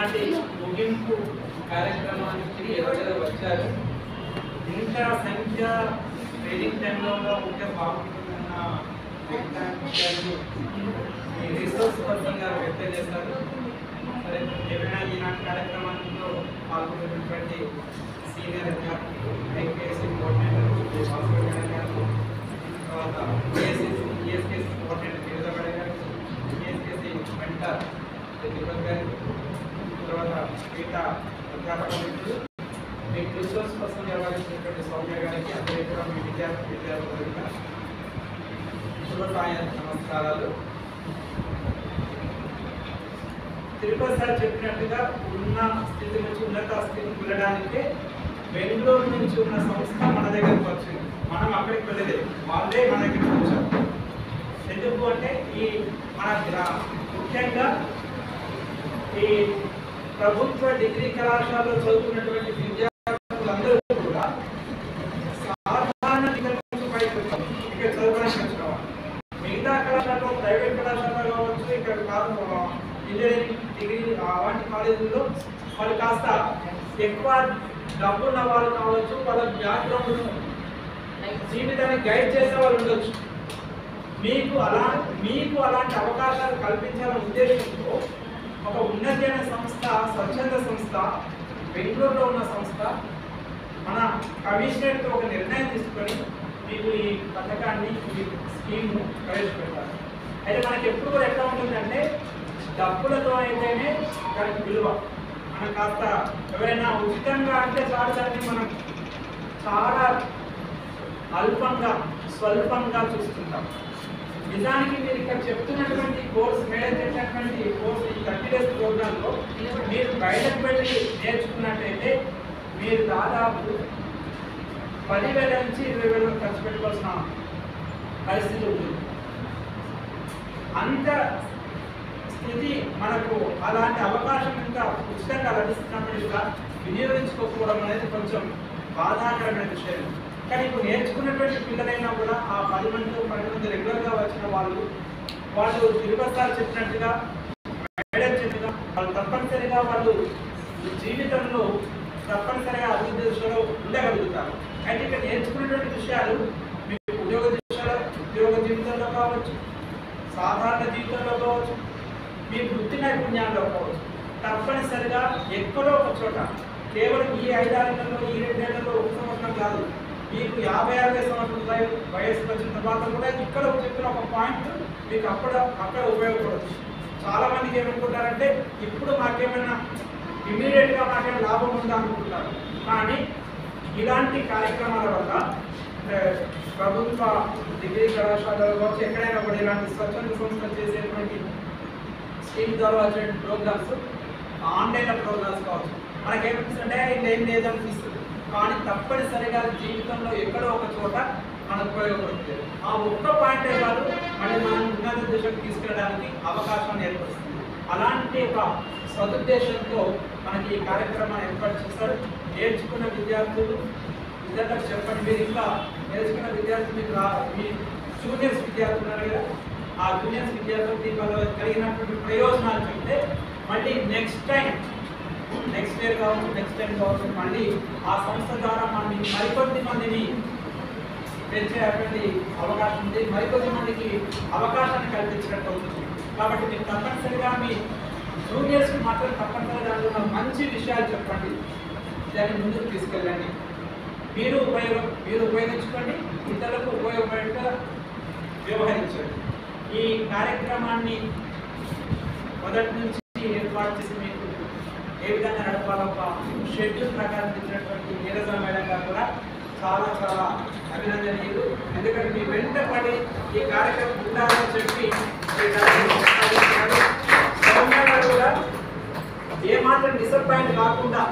ఈనాటి ముగింపు కార్యక్రమానికి ఎవరు వచ్చారు, ఇంత సంఖ్య ట్రైనింగ్ టైంలో ఉంటే బాగుంటుందన్న రిసోర్స్ పర్సన్ గారు వ్యక్తం చేస్తారు. సరే, ఏమైనా ఈనాటి కార్యక్రమంలో పాల్గొనేటువంటి సీనియర్ అధ్యాపకులు, ఐకేఎస్సీ కోఆర్డినేటర్ వాసుదేవ్ గారు, తర్వాత ఈఎస్కేసీ కోఆర్డినేటర్ గిరిజాగడ గారు, ఈఎస్కేసీ మెంటర్ తిరుపతి గారు, తర్వాత మిగతా అధ్యాపక మిత్రులు, మీకు రిసోర్స్ పర్సన్ వ్యవహరించినటువంటి సౌమ్య గారికి, అందరికీ కూడా మీ విద్యార్థులుగా శుభసాయ నమస్కారాలు. తిరుపతి సార్ చెప్పినట్టుగా ఉన్న స్థితి నుంచి ఉన్నత స్థితికి వెళ్ళడానికే బెంగళూరు నుంచి ఉన్న సంస్థ మన దగ్గరకు వచ్చింది. మనం అక్కడికి వెళ్ళలేదు, వాళ్ళే మన దగ్గరికి వచ్చారు. ఎందుకు అంటే ఈ మన ముఖ్యంగా ఈ ప్రభుత్వ డిగ్రీ కళాశాలలో చదువుకున్నటువంటి విద్యార్థులందరూ కూడా సాధారణ పైకి వచ్చారు. ఇక్కడ చదవడానికి వచ్చిన మిగతా కళాశాలలో, ప్రైవేట్ కళాశాలలో కావచ్చు, ఇక్కడ ఇంజనీరింగ్ డిగ్రీ వంటి కాలేజీల్లో వాళ్ళు కాస్త ఎక్కువ డబ్బున్న వాళ్ళు కావచ్చు, వాళ్ళ బ్యాక్గ్రౌండ్ జీవితాన్ని గైడ్ చేసే వాళ్ళు ఉండొచ్చు. మీకు అలాంటి అవకాశాలు కల్పించాలనే ఉద్దేశంతో ఒక ఉన్నతమైన సంస్థ, స్వచ్ఛంద సంస్థ, బెంగళూరులో ఉన్న సంస్థ మన కమిషనర్తో ఒక నిర్ణయం తీసుకొని మీకు ఈ పథకాన్ని, ఈ స్కీమ్ను ప్రవేశపెట్టాలి. అయితే మనకి ఎప్పుడు కూడా ఎట్లా ఉంటుందంటే డబ్బులతో అయితేనే దానికి విలువ. మనం కాస్త ఎవరైనా ఉచితంగా అంటే చాలని మనం చాలా అల్పంగా, స్వల్పంగా చూస్తుంటాం. నిజానికి మీరు ఇక్కడ చెప్తున్నటువంటి కోర్స్, మేడం చేసినటువంటి కోర్స్, ఈ 30 days ప్రోగ్రాంలో మీరు బయటకు వెళ్ళి నేర్చుకున్నట్టయితే మీరు దాదాపు 10,000 నుంచి 20,000 ఖర్చు పెట్టుకోవాల్సిన పరిస్థితి ఉంటుంది. అంత స్థితి మనకు, అలాంటి అవకాశం ఇంకా ఉచితంగా లభిస్తున్నట్టుగా వినియోగించుకోకపోవడం అనేది కొంచెం బాధాకరమైన విషయం. కానీ ఇప్పుడు నేర్చుకున్నటువంటి పిల్లలైనా కూడా ఆ 10 మంది రెగ్యులర్గా వచ్చిన వాళ్ళు తిరుపతి సార్ చెప్పినట్టుగా, మేడం చెప్పినట్టుగా వాళ్ళు తప్పనిసరిగా వాళ్ళు జీవితంలో తప్పనిసరిగా అభివృద్ధి దిశలో ఉండగలుగుతారు. అయితే ఇక్కడ నేర్చుకున్నటువంటి విషయాలు మీకు ఉద్యోగ జీవితంలో కావచ్చు, సాధారణ జీవితంలో కావచ్చు, మీ వృత్తి నైపుణ్యాల్లో కావచ్చు, తప్పనిసరిగా ఎక్కడో ఒక చోట, కేవలం ఈ 5-6 నెలల్లో, ఈ 2 నెలల్లో, 1 సంవత్సరం కాదు, మీకు 50-60 సంవత్సరాల వయసు వచ్చిన తర్వాత కూడా ఇక్కడ చెప్పిన ఒక పాయింట్ మీకు అక్కడ ఉపయోగపడవచ్చు. చాలా మందికి ఏమనుకుంటారంటే ఇప్పుడు మాకేమైనా ఇమీడియట్గా మాకేమైనా లాభం ఉందా అనుకుంటారు. కానీ ఇలాంటి కార్యక్రమాల వల్ల ప్రభుత్వ డిగ్రీ కళాశాలలో కావచ్చు, ఎక్కడైనా కూడా ఇలాంటి స్వచ్ఛంద సంస్థలు చేసేటువంటి స్కీమ్ ద్వారా వచ్చే ప్రోగ్రామ్స్, ఆన్లైన్ ప్రోగ్రామ్స్ కావచ్చు, మనకేమనిపిస్తుంటే ఇలా ఏం లేదనిపిస్తుంది. కానీ తప్పనిసరిగా జీవితంలో ఎక్కడో ఒక చోట మనకు ఉపయోగపడుతుంది. ఆ ఒక్క పాయింటే కాదు, మళ్ళీ మనం ఉన్నత దిశకు తీసుకెళ్ళడానికి అవకాశం ఏర్పడుతుంది. అలాంటి ఒక సదుద్దేశంతో మనకి ఈ కార్యక్రమాన్ని ఏర్పాటు చేస్తారు. నేర్చుకున్న విద్యార్థులు ఇద్దరికి చెప్పండి. మీరు ఇంకా నేర్చుకున్న విద్యార్థులు మీ జూనియర్స్ విద్యార్థులు ఉన్నారు కదా, ఆ జూనియర్స్ విద్యార్థులు దీనివల్ల కలిగినటువంటి ప్రయోజనాలు చెప్తే మళ్ళీ నెక్స్ట్ ఇయర్ కావచ్చు, నెక్స్ట్ టైం కావచ్చు, మళ్ళీ ఆ సంస్థ ద్వారా మరికొద్ది మందిని పెంచేటువంటి అవకాశం ఉంది, మరికొద్ది మందికి అవకాశాన్ని కల్పించినట్టు అవుతుంది. కాబట్టి మీరు తప్పనిసరిగా మీ జూనియర్స్కి మాత్రం తప్పనిసరిగా దాంట్లో మంచి విషయాలు చెప్పండి, దాన్ని ముందుకు తీసుకెళ్ళండి. మీరు ఉపయోగించుకోండి, ఇతరులకు ఉపయోగపడేట్టుగా వ్యవహరించండి. ఈ కార్యక్రమాన్ని మొదటి నుంచి ఏర్పాటు చేసి మీకు ఏ విధంగా నడపాలో ఒక షెడ్యూల్ ప్రకారం ఇచ్చినటువంటి నీరజ మేడం గారు కూడా చాలా చాలా అభినందనీయులు. ఎందుకంటే మీ వెంట పడి ఈ కార్యక్రమం ఉండాలని చెప్పి సౌమ్య గారు కూడా ఏమాత్రం డిసప్పాయింట్ కాకుండా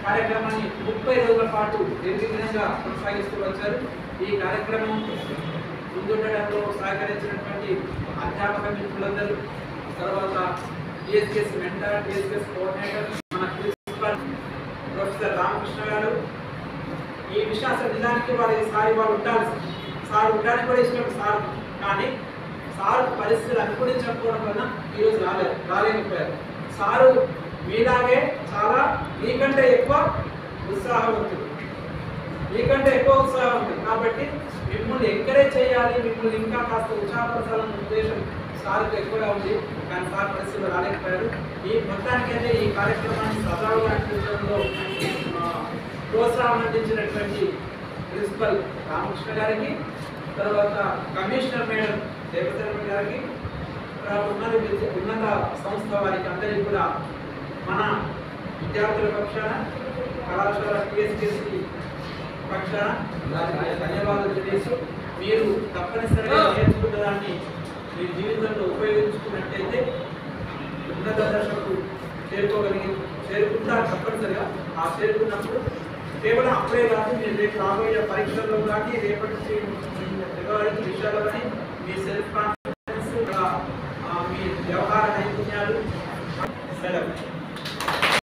కార్యక్రమాన్ని 30 రోజుల పాటు నిర్విఘ్నంగా కొనసాగిస్తూ వచ్చారు. ఈ కార్యక్రమం ముందుండడంలో సహకరించినటువంటి అధ్యాపక మిత్రులందరూ, తర్వాత ఈఎస్కేసీ మెంటర్, ఈఎస్కేసీ కోఆర్డినేటర్, మన ప్రిన్సిపల్ ప్రొఫెసర్ రామకృష్ణ గారు, ఈ విషయం అసలు నిజానికి వాళ్ళు ఉండాలి, సార్ ఉండడానికి కూడా ఇష్టం సార్, కానీ సార్ పరిస్థితులు అనుకూలించకపోవడం వల్ల ఈరోజు రాలేకపోయారు. సారు మీలాగే చాలా మీకంటే ఎక్కువ ఉత్సాహవంతుడు, మీకంటే ఎక్కువ ఉత్సాహవంతుడు. కాబట్టి మిమ్మల్ని ఎంకరేజ్ చేయాలి, మిమ్మల్ని ఇంకా కాస్త ఉత్సాహపరచాలన్న ఉద్దేశం సార్కు ఎక్కువగా ఉంది. కానీ సార్ పరిస్థితులు రాలేకపోయారు. ఈ మొత్తానికైతే ఈ కార్యక్రమాన్ని సజావుగా నడిపించడంలో ప్రోత్సాహం అందించినటువంటి ప్రిన్సిపల్ రామకృష్ణ గారికి, తర్వాత కమిషనర్ మేడం దేవశర్మ గారికి, ఉన్నత సంస్థ వారికి అందరికీ కూడా మన విద్యార్థుల పక్షాన, కళాశాల టీఎస్కేసీ పక్షాన ధన్యవాదాలు తెలియజేస్తూ, మీరు తప్పనిసరిగా నేర్చుకున్న దాన్ని మీ జీవితంలో ఉపయోగించుకున్నట్టయితే ఉన్నత దశకు చేరుకుంటారు తప్పనిసరిగా. ఆ చేరుకున్నప్పుడు కేవలం అప్పుడే కాదు, మీరు రేపు రాబోయే పరీక్షల్లో కానీ రేపటి నుంచి వ్యవహారిక విషయాల్లో కానీ మీ సెల్ఫ్ కాన్ఫిడెన్స్, మీ వ్యవహార నైపుణ్యాలు సెలవు.